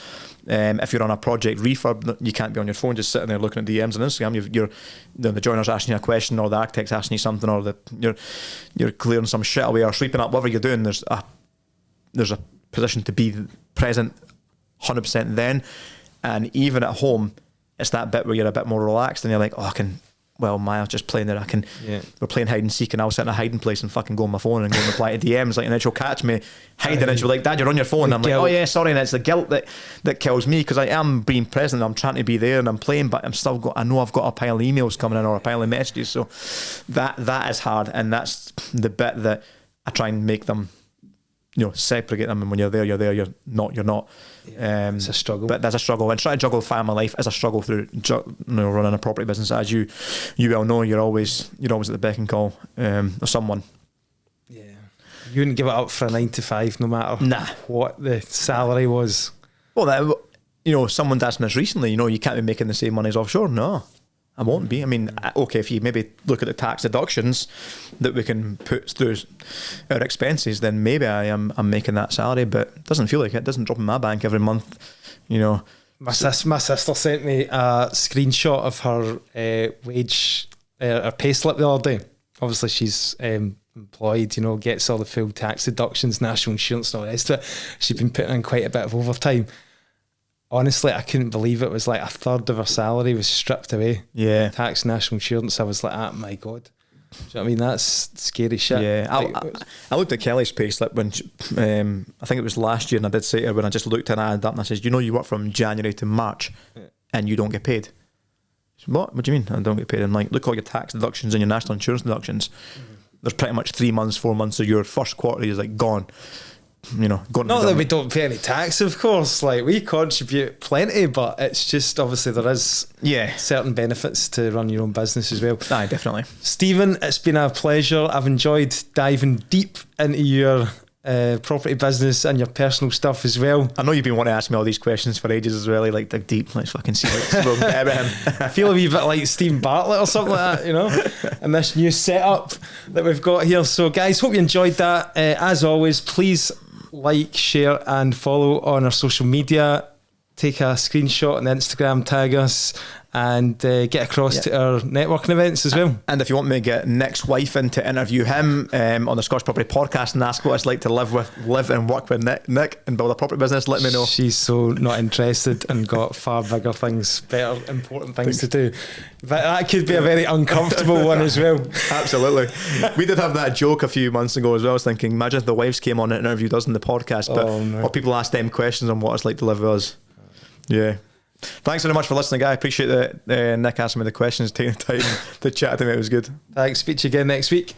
B: If you're on a project refurb, you can't be on your phone just sitting there looking at DMs on Instagram. The joiner's asking you a question, or the architect's asking you something, or you're clearing some shit away or sweeping up, whatever you're doing. There's a position to be present 100% then, and even at home, it's that bit where you're a bit more relaxed and you're like, Maya's just playing there. We're playing hide and seek, and I'll sit in a hiding place and fucking go on my phone and go and reply to DMs. Like, and then she'll catch me hiding, and she'll be like, Dad, you're on your phone. And I'm like, oh yeah, sorry. And it's the guilt that kills me, because I am being present. I'm trying to be there and I'm playing, but I know I've got a pile of emails coming in or a pile of messages. So that is hard, and that's the bit that I try and make them, separate them. And when you're there, you're not.
A: It's a struggle,
B: but there's a struggle, and trying to juggle family life is a struggle through running a property business. As you well know, you're always at the beck and call of someone.
A: Yeah, you wouldn't give it up for a 9 to 5, no matter what the salary was.
B: Well, someone's asking us recently, you can't be making the same money as offshore. No, I won't be. I mean, okay, if you maybe look at the tax deductions that we can put through our expenses, then maybe I'm making that salary, but it doesn't feel like it. It doesn't drop in my bank every month,
A: My sister sent me a screenshot of her wage, her pay slip the other day. Obviously, she's employed, you know, gets all the full tax deductions, national insurance, and all the rest of it. She'd been putting in quite a bit of overtime. Honestly, I couldn't believe it was like a third of her salary was stripped away.
B: Yeah.
A: Tax, national insurance. I was like, ah, my God. Do you know what I mean? That's scary shit.
B: Yeah. I looked at Kelly's pay slip when I think it was last year, and I did say to her when I just looked and I added up, and I said, you know, you work from January to March and you don't get paid. She said, what do you mean I don't get paid? I'm like, look at all your tax deductions and your national insurance deductions. There's pretty much 3 months, 4 months of your first quarter is like gone. You know,
A: not that we don't pay any tax, of course. Like, we contribute plenty, but it's just obviously there is certain benefits to run your own business as well.
B: Aye, definitely.
A: Stephen, it's been a pleasure. I've enjoyed diving deep into your property business and your personal stuff as well.
B: I know you've been wanting to ask me all these questions for ages as well. Like dig deep, let's fucking see what's
A: I feel a wee bit like Steve Bartlett or something like that, you know, and this new setup that we've got here. So guys, hope you enjoyed that. As always, please like, share and follow on our social media. Take a screenshot on Instagram, tag us, and get across to our networking events as well.
B: And if you want me to get Nick's wife in to interview him on the Scottish Property Podcast and ask what it's like to live and work with Nick and build a property business, let me know.
A: She's so not interested and got far bigger things, better, important things to do. But that could be a very uncomfortable one as well.
B: Absolutely. We did have that joke a few months ago as well. I was thinking, imagine if the wives came on and interviewed us in the podcast, or people asked them questions on what it's like to live with us. Yeah. Thanks very much for listening, guys. I appreciate that Nick asking me the questions, taking the time to chat to me. It was good.
A: Thanks. Speak to you again next week.